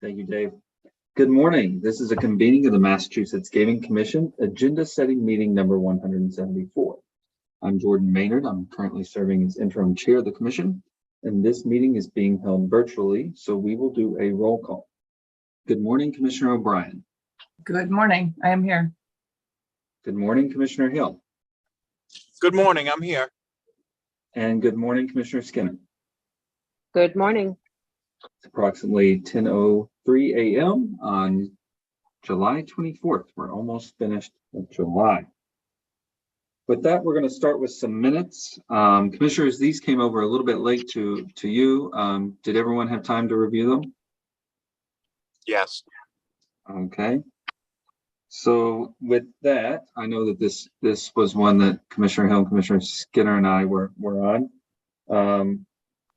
Thank you, Dave. Good morning. This is a convening of the Massachusetts Gaming Commission agenda setting meeting number 174. I'm Jordan Maynard. I'm currently serving as interim chair of the commission, and this meeting is being held virtually, so we will do a roll call. Good morning, Commissioner O'Brien. Good morning. I am here. Good morning, Commissioner Hill. Good morning. I'm here. And good morning, Commissioner Skinner. Good morning. It's approximately 10:03 a.m. on July 24th. We're almost finished with July. With that, we're going to start with some minutes. Commissioners, these came over a little bit late to you. Did everyone have time to review them? Yes. Okay. So with that, I know that this was one that Commissioner Hill and Commissioner Skinner and I were on.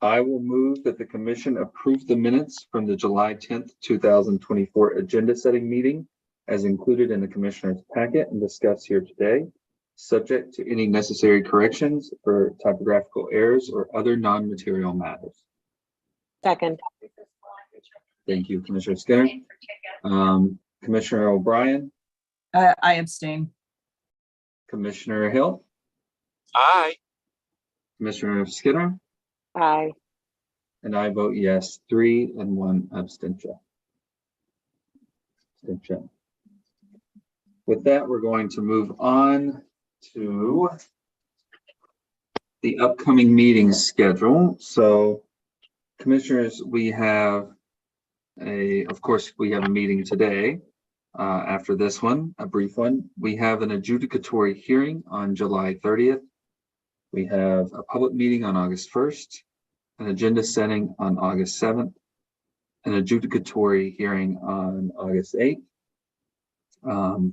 I will move that the commission approve the minutes from the July 10th, 2024 agenda setting meeting as included in the commissioner's packet and discussed here today, subject to any necessary corrections for typographical errors or other non-material matters. Second. Thank you, Commissioner Skinner. Commissioner O'Brien. I abstain. Commissioner Hill. Aye. Commissioner Skinner. Aye. And I vote yes, 3 and 1 abstention. With that, we're going to move on to the upcoming meeting schedule. So, commissioners, we have of course, we have a meeting today. After this one, a brief one, we have an adjudicatory hearing on July 30th. We have a public meeting on August 1st, an agenda setting on August 7th, an adjudicatory hearing on August 8th,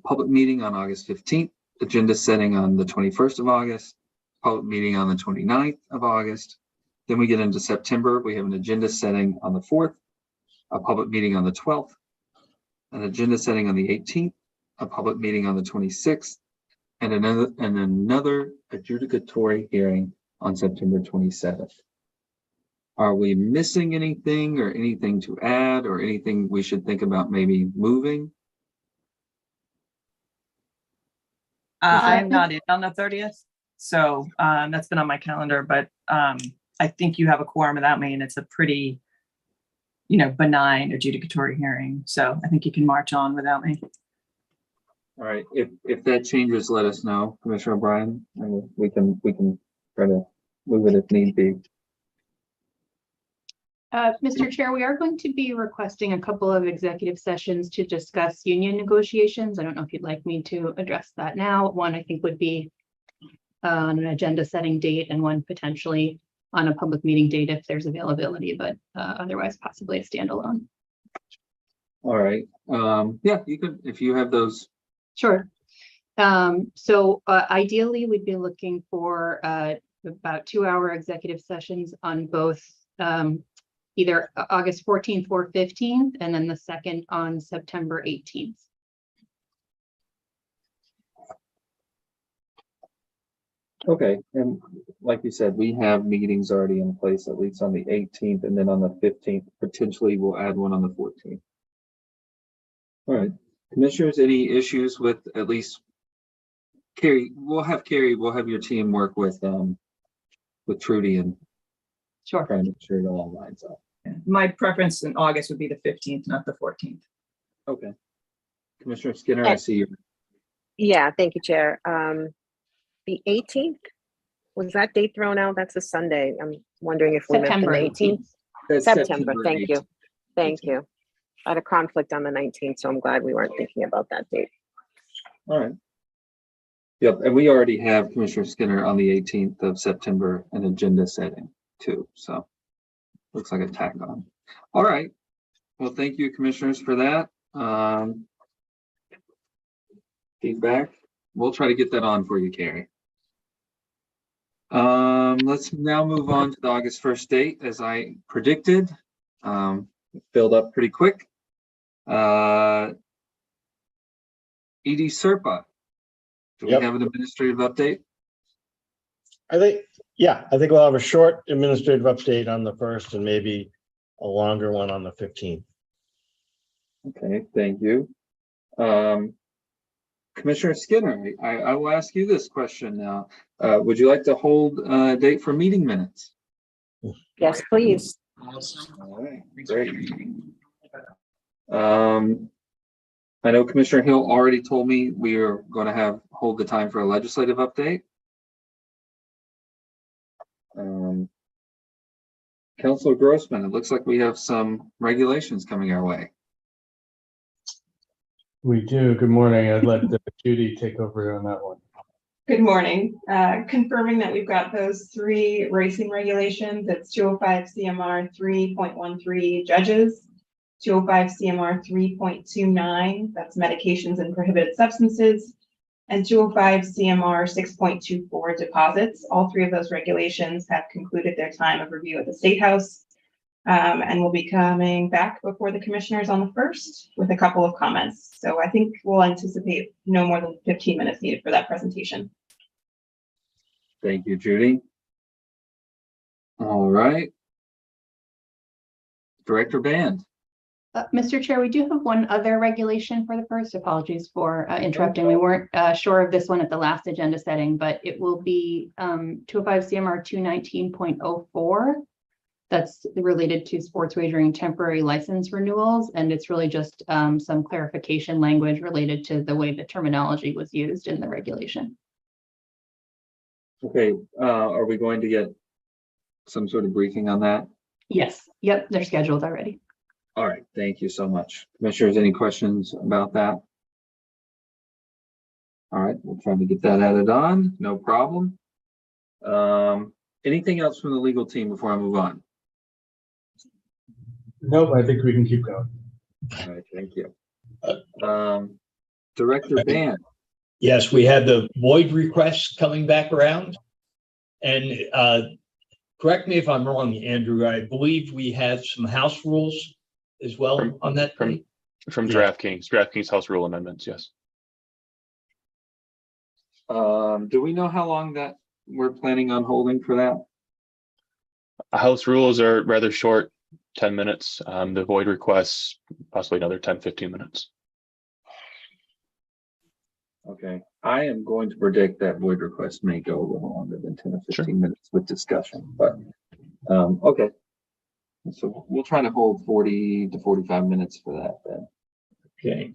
public meeting on August 15th, agenda setting on the 21st of August, public meeting on the 29th of August. Then we get into September. We have an agenda setting on the 4th, a public meeting on the 12th, an agenda setting on the 18th, a public meeting on the 26th, and another adjudicatory hearing on September 27th. Are we missing anything or anything to add or anything we should think about maybe moving? I'm not in on the 30th, so that's been on my calendar, but I think you have a quorum without me, and it's a pretty, benign adjudicatory hearing. So I think you can march on without me. All right, if that changes, let us know, Commissioner O'Brien, and we can try to move it if need be. Mr. Chair, we are going to be requesting a couple of executive sessions to discuss union negotiations. I don't know if you'd like me to address that now. One, I think, would be on an agenda setting date, and one potentially on a public meeting date if there's availability, but otherwise possibly a standalone. All right. Yeah, you could, if you have those. Sure. So ideally, we'd be looking for about 2-hour executive sessions on both either August 14th or 15th, and then the second on September 18th. Okay, and like you said, we have meetings already in place, at least on the 18th, and then on the 15th, potentially we'll add one on the 14th. All right, commissioners, any issues with at least Carrie? We'll have your team work with Trudy and Sure. try to make sure it all lines up. My preference in August would be the 15th, not the 14th. Okay, Commissioner Skinner, I see you. Yeah, thank you, Chair. The 18th, was that date thrown out? That's a Sunday. I'm wondering if we meant the 19th. That's September, thank 18th. you. Thank you. I had a conflict on the 19th, so I'm glad we weren't thinking about that date. All right. Yep, and we already have Commissioner Skinner on the 18th of September, an agenda setting too. So looks like a tack on. All right. Well, thank you, commissioners, for that. Feedback. We'll try to get that on for you, Carrie. Let's now move on to the August 1st date, as I predicted. Filled up pretty quick. ED Serpa. Do we have an administrative update? I think we'll have a short administrative update on the 1st and maybe a longer one on the 15th. Okay, thank you. Commissioner Skinner, I will ask you this question now. Would you like to hold a date for meeting minutes? Yes, please. All right, great. I know Commissioner Hill already told me we are going to hold the time for a legislative update. Councilor Grossman, it looks like we have some regulations coming our way. We do. Good morning. I'd let Judy take over on that one. Good morning. Confirming that we've got those 3 racing regulations. It's 205 CMR 3.13 judges, 205 CMR 3.29, that's medications and prohibited substances, and 205 CMR 6.24 deposits. All 3 of those regulations have concluded their time of review at the State House, and will be coming back before the commissioners on the 1st with a couple of comments. So I think we'll anticipate no more than 15 minutes needed for that presentation. Thank you, Judy. All right. Director Band. Mr. Chair, we do have one other regulation for the first. Apologies for interrupting. We weren't sure of this one at the last agenda setting, but it will be 205 CMR 219.04. That's related to sports wagering temporary license renewals. And it's really just some clarification language related to the way the terminology was used in the regulation. Okay, are we going to get some sort of briefing on that? Yes. Yep. They're scheduled already. All right, thank you so much. Commissioners, any questions about that? All right, we'll try to get that added on, no problem. Anything else from the legal team before I move on? Nope, I think we can keep going. All right, thank you. Director Band. Yes, we had the void requests coming back around. And correct me if I'm wrong, Andrew, I believe we had some house rules as well on that. From Yeah. DraftKings House Rule amendments, yes. Do we know how long that we're planning on holding for that? House rules are rather short, 10 minutes. The void requests, possibly another 10, 15 minutes. Okay, I am going to predict that void request may go a little longer than 10 or 15 minutes with discussion, but okay. So we'll try to hold 40 to 45 minutes for that then. Okay.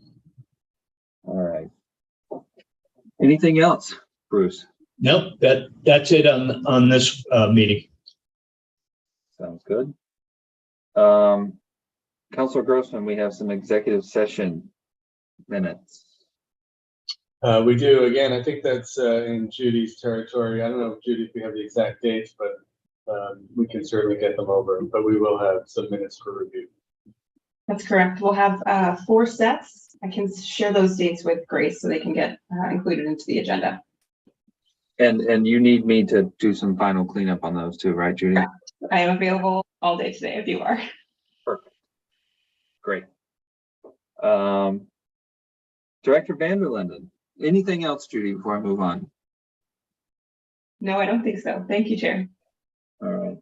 All right. Anything else, Bruce? Nope, that's it on this meeting. Sounds good. Councilor Grossman, we have some executive session minutes. We do. Again, I think that's in Judy's territory. I don't know, Judy, if we have the exact dates, but we can certainly get them over, but we will have some minutes for review. That's correct. We'll have 4 sets. I can share those dates with Grace so they can get included into the agenda. And you need me to do some final cleanup on those too, right, Judy? I am available all day today if you are. Perfect. Great. Director Vanderlinden, anything else, Judy, before I move on? No, I don't think so. Thank you, Chair. All right.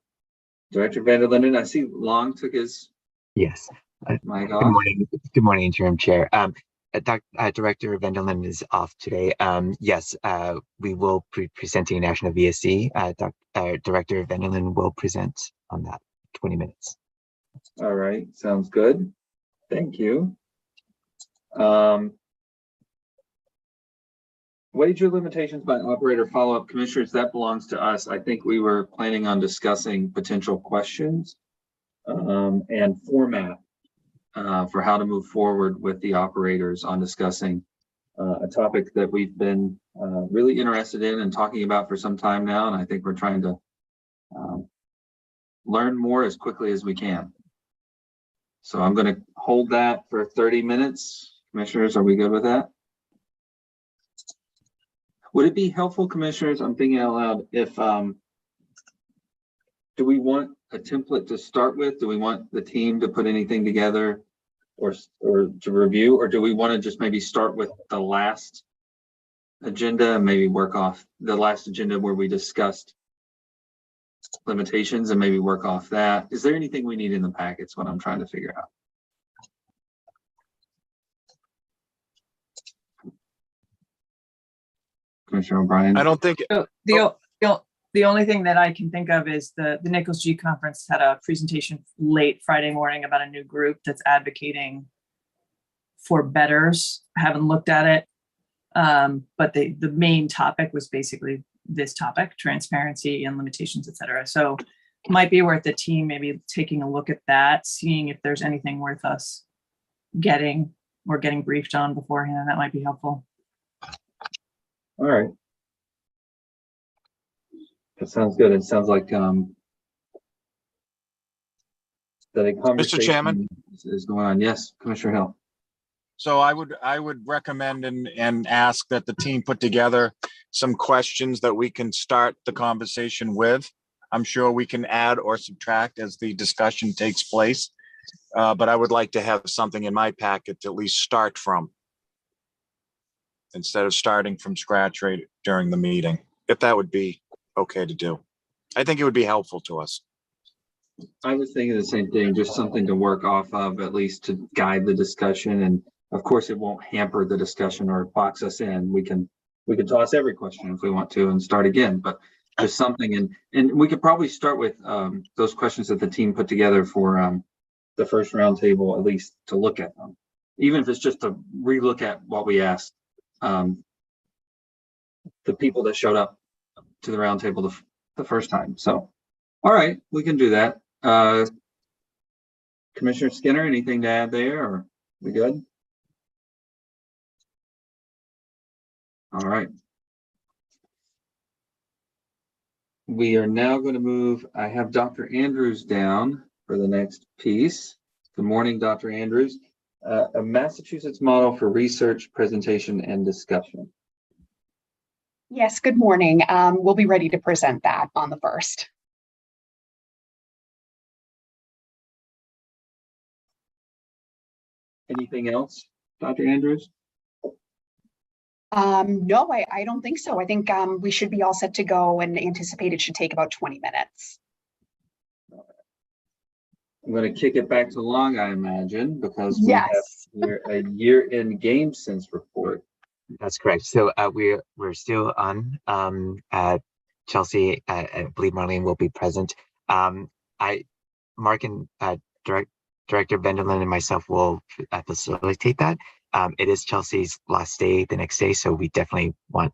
Director Vanderlinden, I see Long took his Yes. mic Good off. morning. Good morning, Interim Chair. Director Vendelin is off today. Yes, we will be presenting National VSC. Director Vendelin will present on that 20 minutes. All right, sounds good. Thank you. Wager limitations by operator follow-up. Commissioners, that belongs to us. I think we were planning on discussing potential questions and format for how to move forward with the operators on discussing a topic that we've been really interested in and talking about for some time now. And I think we're trying to learn more as quickly as we can. So I'm going to hold that for 30 minutes. Commissioners, are we good with that? Would it be helpful, commissioners, I'm thinking out loud, if do we want a template to start with? Do we want the team to put anything together or to review, or do we want to just maybe start with the last agenda and maybe work off the last agenda where we discussed limitations and maybe work off that? Is there anything we need in the packets? What I'm trying to figure out. Commissioner O'Brien. I don't think, So the only thing that I can think of is the Nichols G conference had a presentation late Friday morning about a new group that's advocating for betters. I haven't looked at it. But the main topic was basically this topic, transparency and limitations, et cetera. So it might be worth the team maybe taking a look at that, seeing if there's anything worth us getting briefed on beforehand. That might be helpful. All right. That sounds good. It sounds like that a conversation Chairman? is going on. Yes, Commissioner Hill. so I would recommend and ask that the team put together some questions that we can start the conversation with. I'm sure we can add or subtract as the discussion takes place. But I would like to have something in my packet to at least start from, instead of starting from scratch right during the meeting, if that would be okay to do. I think it would be helpful to us. I was thinking the same thing, just something to work off of, at least to guide the discussion. And of course, it won't hamper the discussion or box us in. We can toss every question if we want to and start again, but just something. And we could probably start with those questions that the team put together for the first roundtable, at least to look at them, even if it's just to relook at what we asked the people that showed up to the roundtable the first time. So, all right, we can do that. Commissioner Skinner, anything to add there, or we good? All right. We are now going to move. I have Dr. Andrews down for the next piece. Good morning, Dr. Andrews. A Massachusetts model for research, presentation, and discussion. Yes, good morning. We'll be ready to present that on the 1st. Anything else, Dr. Andrews? No, I don't think so. I think we should be all set to go and anticipate it should take about 20 minutes. I'm going to kick it back to Long, I imagine, because we Yes. have here a year-end game sense report. That's correct. So we're still on. Chelsea, I believe Marlene will be present. Mark and Director Vendelin and myself will facilitate that. It is Chelsea's last day the next day, so we definitely want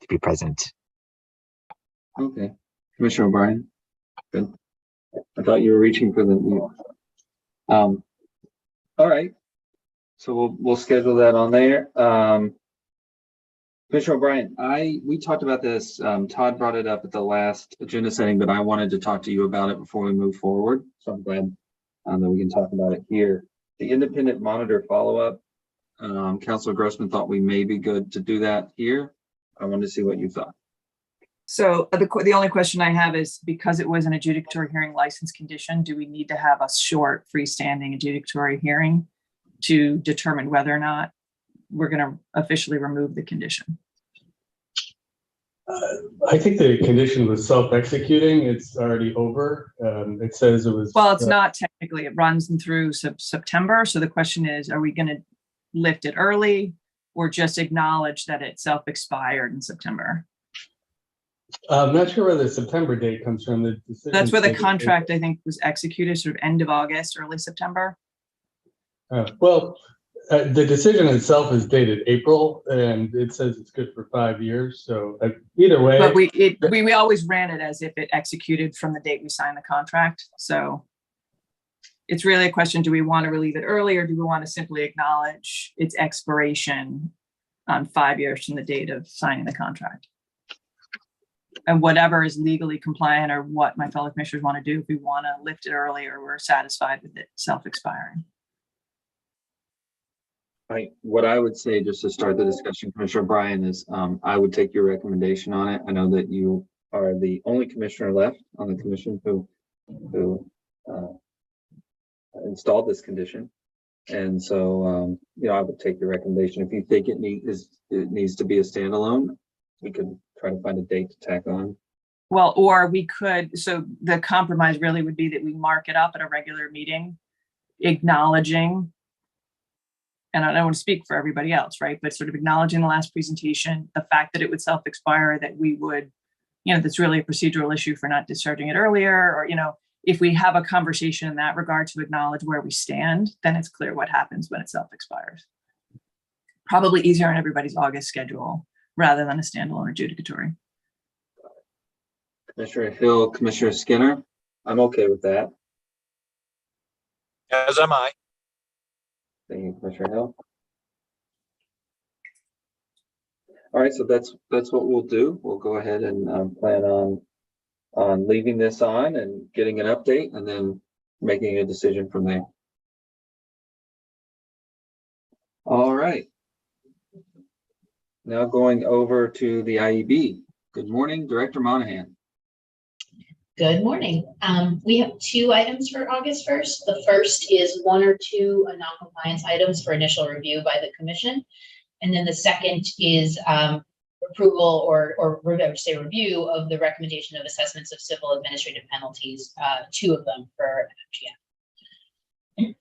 to be present. Okay, Commissioner O'Brien. Good. I thought you were reaching for the. All right, so we'll schedule that on there. Commissioner O'Brien, we talked about this. Todd brought it up at the last agenda setting, but I wanted to talk to you about it before we move forward. So I'm glad that we can talk about it here. The independent monitor follow-up. Councilor Grossman thought we may be good to do that here. I wanted to see what you thought. So the only question I have is, because it was an adjudicatory hearing license condition, do we need to have a short freestanding adjudicatory hearing to determine whether or not we're going to officially remove the condition? I think the condition was self-executing. It's already over. It says it was. Well, it's not technically. It runs them through September. So the question is, are we going to lift it early or just acknowledge that it self-expired in September? I'm not sure where the September date comes from. The decision That's where the said- contract, I think, was executed sort of end of August, early September. The decision itself is dated April, and it says it's good for 5 years. So either way, But we always ran it as if it executed from the date we signed the contract. So it's really a question: do we want to relieve it early, or do we want to simply acknowledge its expiration on 5 years from the date of signing the contract? And whatever is legally compliant, or what my fellow commissioners want to do, if we want to lift it early, or we're satisfied with it self-expiring. What I would say, just to start the discussion, Commissioner O'Brien, is I would take your recommendation on it. I know that you are the only commissioner left on the commission who installed this condition, and so I would take your recommendation. If you think it needs to be a standalone, we could try to find a date to tack on. Well, or we could. So the compromise really would be that we mark it up at a regular meeting, acknowledging and I don't want to speak for everybody else, right? But sort of acknowledging the last presentation, the fact that it would self-expire, that we would, that's really a procedural issue for not discharging it earlier, or, if we have a conversation in that regard to acknowledge where we stand, then it's clear what happens when it self-expires. Probably easier on everybody's August schedule rather than a standalone adjudicatory. Commissioner Hill, Commissioner Skinner, I'm okay with that. As am I. Thank you, Commissioner Hill. All right, so that's what we'll do. We'll go ahead and plan on leaving this on and getting an update and then making a decision from there. All right. Now going over to the IEB. Good morning, Director Monahan. Good morning. We have 2 items for August 1st. The first is 1 or 2 non-compliance items for initial review by the commission. And then the second is approval or I would say review of the recommendation of assessments of civil administrative penalties, 2 of them for MGM.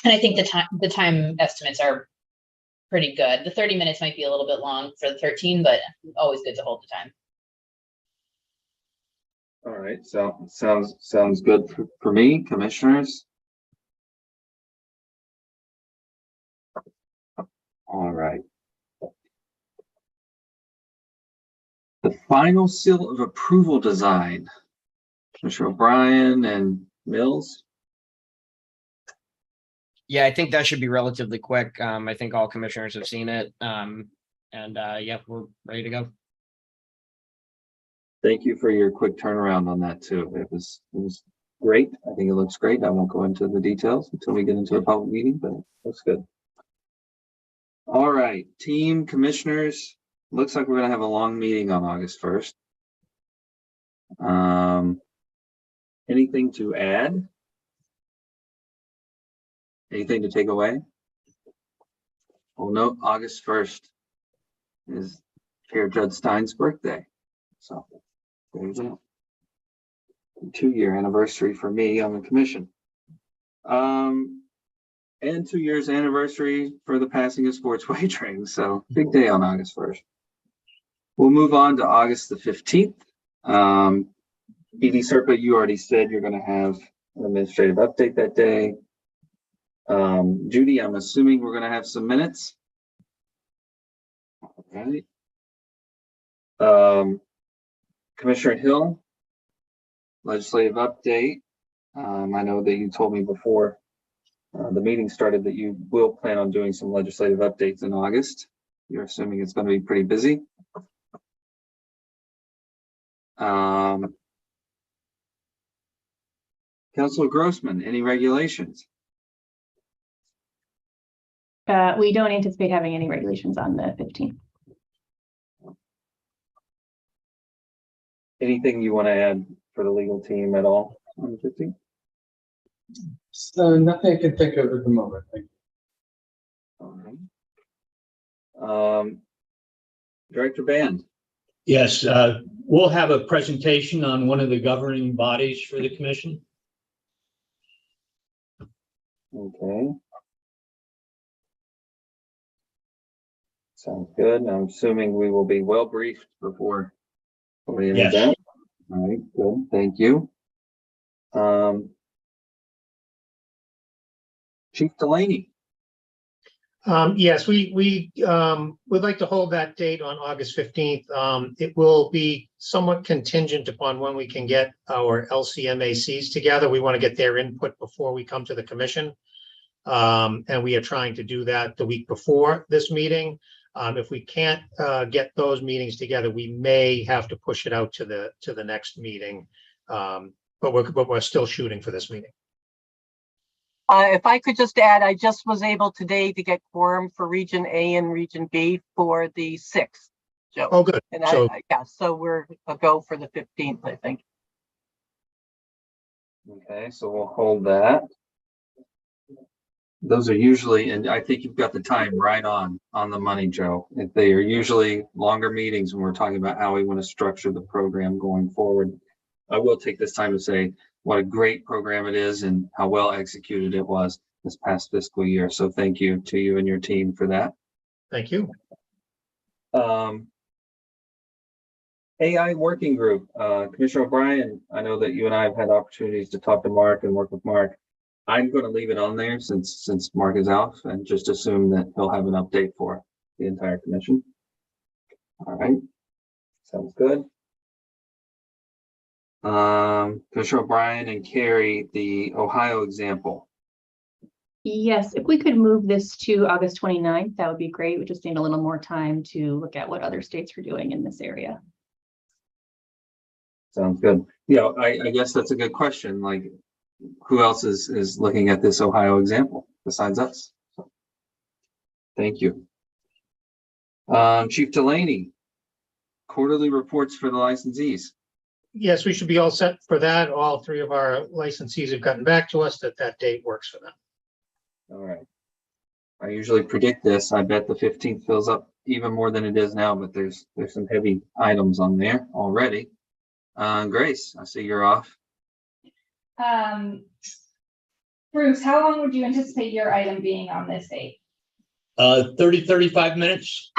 And I think the time estimates are pretty good. The 30 minutes might be a little bit long for the 13, but always good to hold the time. All right, so sounds good for me, commissioners. All right. The final seal of approval design, Commissioner O'Brien and Mills. Yeah, I think that should be relatively quick. I think all commissioners have seen it. Yeah, we're ready to go. Thank you for your quick turnaround on that too. It was great. I think it looks great. I won't go into the details until we get into a public meeting, but it looks good. All right, team commissioners. Looks like we're gonna have a long meeting on August 1st. Anything to add? Anything to take away? Well, no, August 1st is Chair Judge Stein's birthday. So there you go. 2-year anniversary for me on the commission. And 2 years anniversary for the passing of sports wagering. So big day on August 1st. We'll move on to August the 15th. ED Serpa, you already said you're going to have an administrative update that day. Judy, I'm assuming we're going to have some minutes. All right. Commissioner Hill, legislative update. I know that you told me before the meeting started that you will plan on doing some legislative updates in August. You're assuming it's going to be pretty busy. Councilor Grossman, any regulations? We don't anticipate having any regulations on the 15th. Anything you want to add for the legal team at all on the 15th? So nothing I can think of at the moment. Thank you. All right. Director Band. Yes, we'll have a presentation on one of the governing bodies for the commission. Okay. Sounds good. I'm assuming we will be well briefed before we Yes. that. All right, good. Thank you. Chief Delaney. Yes, we would like to hold that date on August 15th. It will be somewhat contingent upon when we can get our LCMACs together. We want to get their input before we come to the commission. And we are trying to do that the week before this meeting. If we can't get those meetings together, we may have to push it out to the next meeting. But we're still shooting for this meeting. If I could just add, I just was able today to get quorum for Region A and Region B for the 6th. Joe. Oh, good. And So, yeah, so we're a go for the 15th, I think. Okay, so we'll hold that. Those are usually, and I think you've got the time right on the money, Joe. If they are usually longer meetings when we're talking about how we want to structure the program going forward. I will take this time to say what a great program it is and how well executed it was. this past fiscal year. So thank you to you and your team for that. Thank you. AI working group, Commissioner O'Brien, I know that you and I have had opportunities to talk to Mark and work with Mark. I'm going to leave it on there since Mark is out and just assume that he'll have an update for the entire commission. All right, sounds good. Commissioner O'Brien and Carrie, the Ohio example. Yes, if we could move this to August 29th, that would be great. We just need a little more time to look at what other states are doing in this area. Sounds good. Yeah, I guess that's a good question. Like, who else is looking at this Ohio example besides us? So, thank you. Chief Delaney, quarterly reports for the licensees. Yes, we should be all set for that. All three of our licensees have gotten back to us that date works for them. All right. I usually predict this. I bet the 15th fills up even more than it is now, but there's some heavy items on there already. Grace, I see you're off. Bruce, how long would you anticipate your item being on this date? 35 minutes.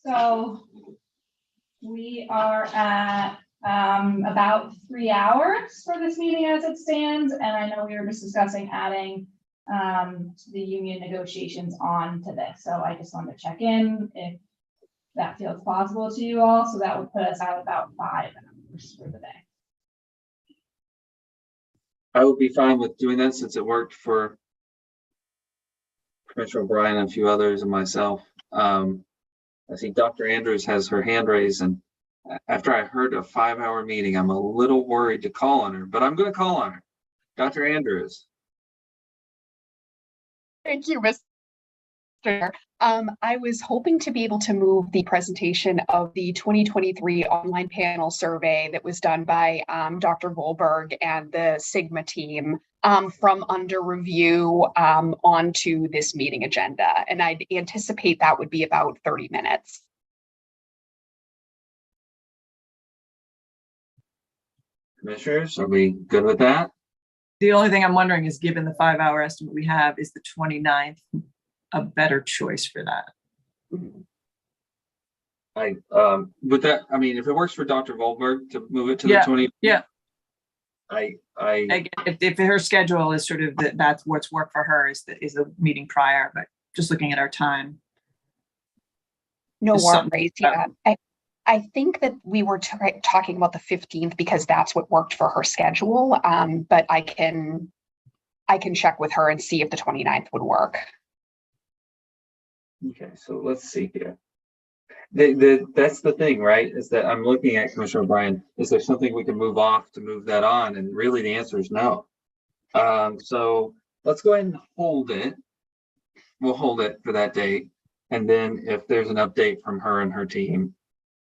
So we are at about 3 hours for this meeting as it stands. And I know we were just discussing adding the union negotiations on to this. So I just wanted to check in if that feels possible to you all. So that would put us at about 5 hours for the day. I would be fine with doing that since it worked for Commissioner O'Brien and a few others and myself. I see Dr. Andrews has her hand raised, and after I heard a 5-hour meeting, I'm a little worried to call on her, but I'm going to call on her. Dr. Andrews. Thank you, Mr. Chair. I was hoping to be able to move the presentation of the 2023 online panel survey that was done by Dr. Volberg and the Sigma team from under review onto this meeting agenda. And I'd anticipate that would be about 30 minutes. Commissioners, are we good with that? The only thing I'm wondering is, given the 5-hour estimate we have, is the 29th a better choice for that? With that, I mean, if it works for Dr. Volberg to move it to the 20th. Yeah. If her schedule is sort of that's what's worked for her is the meeting prior, but just looking at our time. No worries. Yeah. I think that we were talking about the 15th because that's what worked for her schedule. But I can check with her and see if the 29th would work. Okay, so let's see here. That's the thing, right? Is that I'm looking at Commissioner O'Brien. Is there something we can move off to move that on? And really the answer is no. So let's go ahead and hold it. We'll hold it for that date. And then if there's an update from her and her team,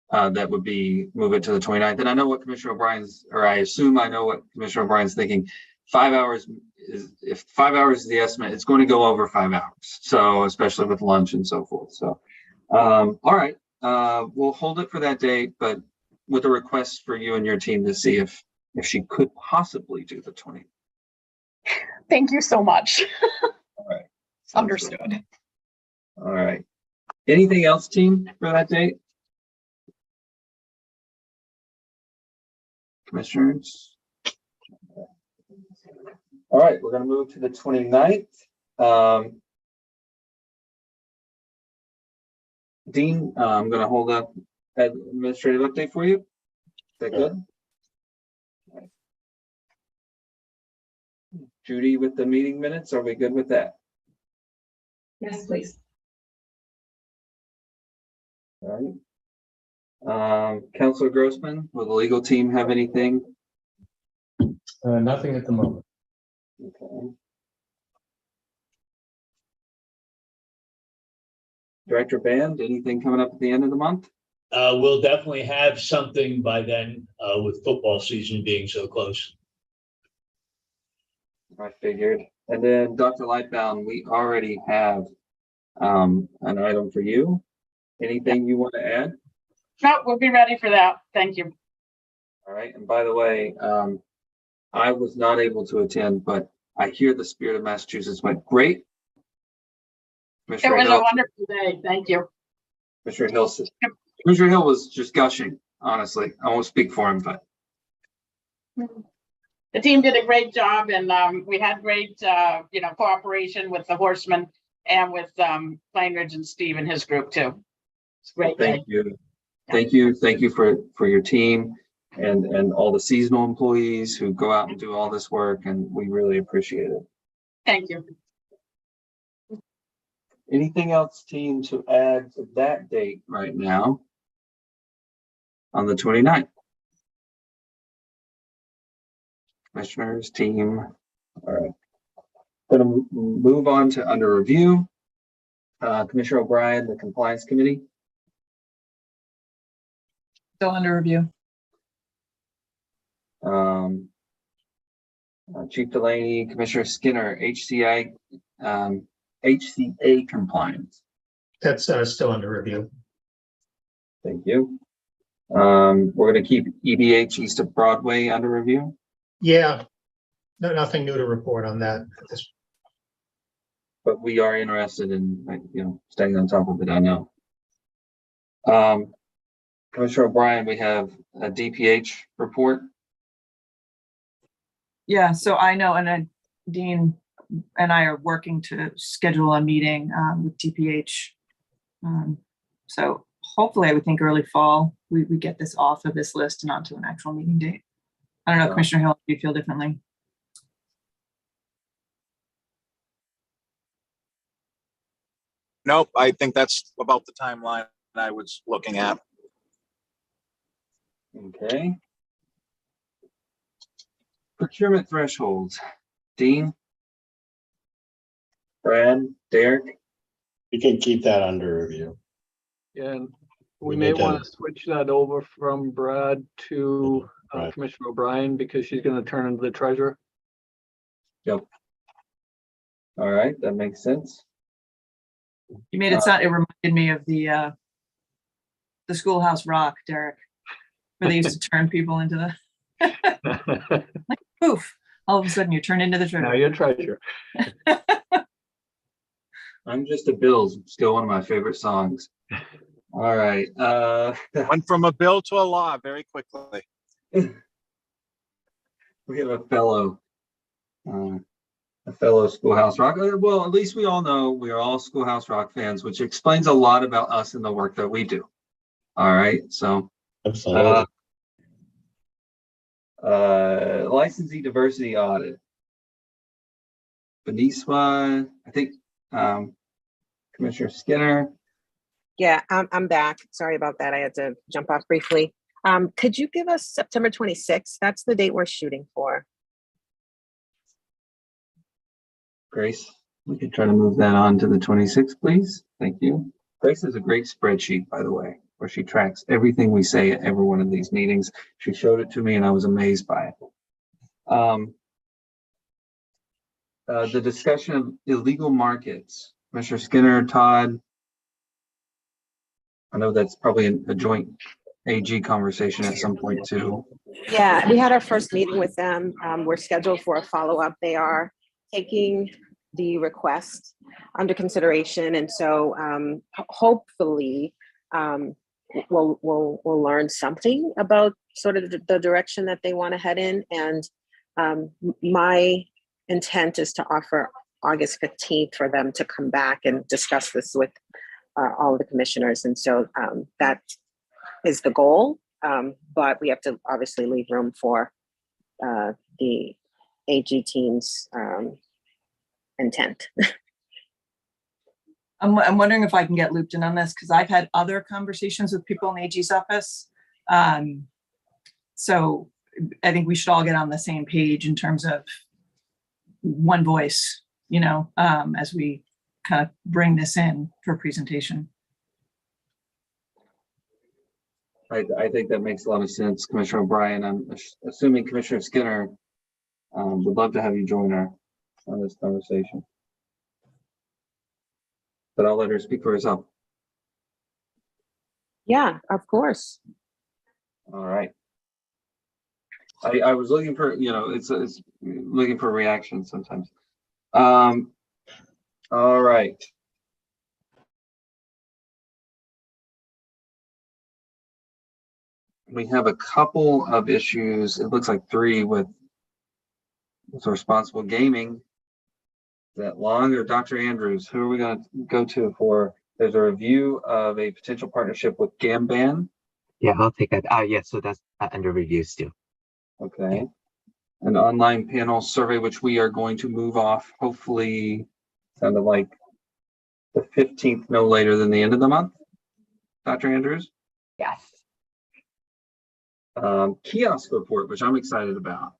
that would be move it to the 29th. And I know what Commissioner O'Brien's, or I assume I know what Commissioner O'Brien's thinking. 5 hours is, if 5 hours is the estimate, it's going to go over 5 hours. So especially with lunch and so forth. So, all right, we'll hold it for that date, but with a request for you and your team to see if she could possibly do the 20th. Thank you so much. All right. Understood. Good. All right. Anything else, team, for that date? Commissioners? All right, we're going to move to the 29th. Dean, I'm going to hold up an administrative update for you. Is that good? Right. Judy, with the meeting minutes, are we good with that? Yes, please. All right. Councilor Grossman, will the legal team have anything? Nothing at the moment. Okay. Director Band, anything coming up at the end of the month? We'll definitely have something by then, with football season being so close. I figured. And then Dr. Lightbound, we already have an item for you. Anything you want to add? No, we'll be ready for that. Thank you. All right. And by the way, I was not able to attend, but I hear the Spirit of Massachusetts went great. It Commissioner was a Hill, wonderful day. Thank you. Commissioner Hill was just gushing, honestly. I won't speak for him, but The team did a great job, and we had great, cooperation with the horsemen and with Plainridge and Steve and his group too. It's a great. thank you. Thank you for your team and all the seasonal employees who go out and do all this work, and we really appreciate it. Thank you. Anything else, team, to add to that date right now on the 29th? Commissioners, team. All right. Going to move on to under review. Commissioner O'Brien, the Compliance Committee. Still under review. Chief Delaney, Commissioner Skinner, HCA compliance. That's still under review. Thank you. We're going to keep EBH East of Broadway under review. Yeah, no, nothing new to report on that. But we are interested in, staying on top of it, I know. Commissioner O'Brien, we have a DPH report. Yeah, so I know, and then Dean and I are working to schedule a meeting with DPH. So hopefully, I would think early fall, we get this off of this list and onto an actual meeting date. I don't know, Commissioner Hill, do you feel differently? Nope, I think that's about the timeline I was looking at. Okay. Procurement thresholds. Dean? Brad? Derek? You can keep that under review. And We we may need to- want to switch that over from Brad to Right. Commissioner O'Brien because she's going to turn into the treasurer. Yep. All right, that makes sense. You made it sound, it reminded me of the Schoolhouse Rock, Derek, where they used to turn people into the, like, poof, all of a sudden you turn into the Now treasurer. you're treasurer. I'm Just a Bill's still one of my favorite songs. All right. Went from a bill to a law very quickly. We have a fellow Schoolhouse Rock. Well, at least we all know we are all Schoolhouse Rock fans, which explains a lot about us and the work that we do. All right, so Absolutely. licensee diversity audit. Beniswa, I think, Commissioner Skinner. Yeah, I'm back. Sorry about that. I had to jump off briefly. Could you give us September 26th? That's the date we're shooting for. Grace, we could try to move that on to the 26th, please. Thank you. Grace has a great spreadsheet, by the way, where she tracks everything we say at every one of these meetings. She showed it to me and I was amazed by it. The discussion of illegal markets. Commissioner Skinner, Todd. I know that's probably a joint AG conversation at some point too. Yeah, we had our first meeting with them. We're scheduled for a follow-up. They are taking the request under consideration. And so hopefully we'll learn something about sort of the direction that they want to head in. And my intent is to offer August 15th for them to come back and discuss this with all of the commissioners. And so that is the goal. But we have to obviously leave room for the AG team's intent. I'm wondering if I can get looped in on this because I've had other conversations with people in the AG's office. So I think we should all get on the same page in terms of one voice, as we kind of bring this in for presentation. I think that makes a lot of sense, Commissioner O'Brien. I'm assuming Commissioner Skinner would love to have you join on this conversation. But I'll let her speak for herself. Yeah, of course. All right. I was looking for, it's looking for reaction sometimes. All right. We have a couple of issues. It looks like 3 with responsible gaming. Is that Long or Dr. Andrews? Who are we going to go to for? There's a review of a potential partnership with Gamban. Yeah, I'll take that. Yeah, so that's under review still. Okay. Yeah. An online panel survey, which we are going to move off, hopefully, sounded like the 15th, no later than the end of the month. Dr. Andrews? Yes. Kiosk report, which I'm excited about.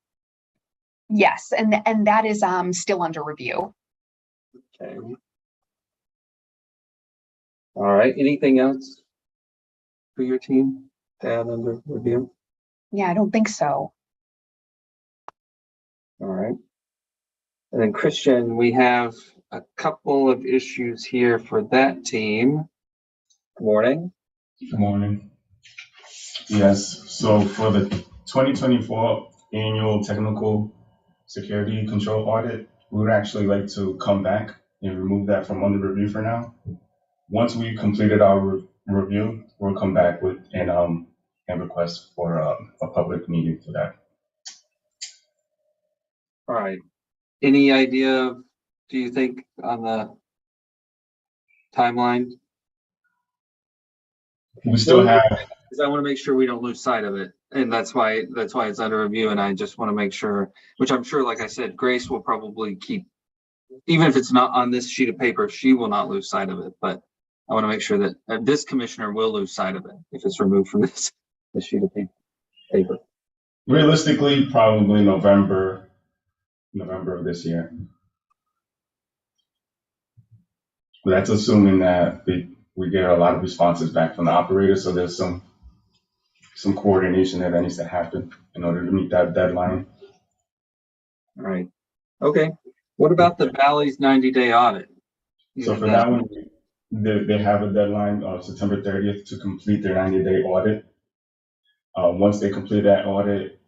Yes, and that is still under review. Okay. All right. Anything else for your team to add under review? Yeah, I don't think so. All right. And then Christian, we have a couple of issues here for that team. Good morning. Good morning. Yes, so for the 2024 annual technical security control audit, we would actually like to come back and remove that from under review for now. Once we completed our review, we'll come back with and request for a public meeting for that. All right. Any idea, do you think, on the timeline? We still have. Because I want to make sure we don't lose sight of it, and that's why it's under review. And I just want to make sure, which I'm sure, like I said, Grace will probably keep, even if it's not on this sheet of paper, she will not lose sight of it. But I want to make sure that this commissioner will lose sight of it if it's removed from this sheet of paper. Realistically, probably November of this year. But that's assuming that we get a lot of responses back from the operator, so there's some coordination that needs to happen in order to meet that deadline. All right. Okay. What about the Valley's 90-day audit? So for that one, they have a deadline of September 30th to complete their 90-day audit. Once they complete that audit,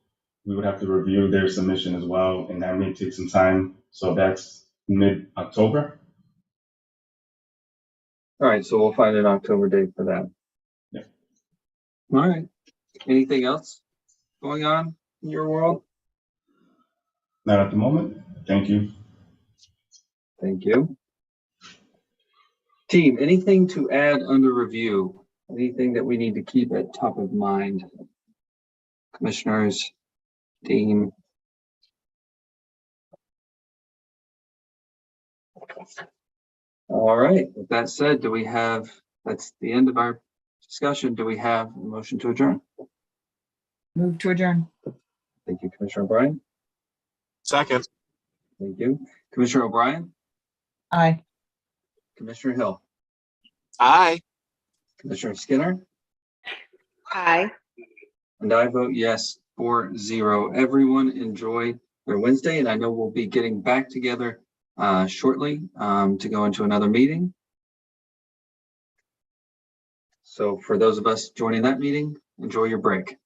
we would have to review their submission as well, and that may take some time. So that's mid-October. All right, so we'll find an October date for that. Yeah. All right. Anything else going on in your world? Not at the moment. Thank you. Thank you. Team, anything to add under review? Anything that we need to keep at top of mind? Commissioners, team. All right, with that said, that's the end of our discussion. Do we have a motion to adjourn? Move to adjourn. Thank you, Commissioner O'Brien. Second. Thank you. Commissioner O'Brien, Aye. Commissioner Hill, Aye. Commissioner Skinner, Aye. and I vote yes 4-0. Everyone enjoy their Wednesday, and I know we'll be getting back together shortly to go into another meeting. So for those of us joining that meeting, enjoy your break.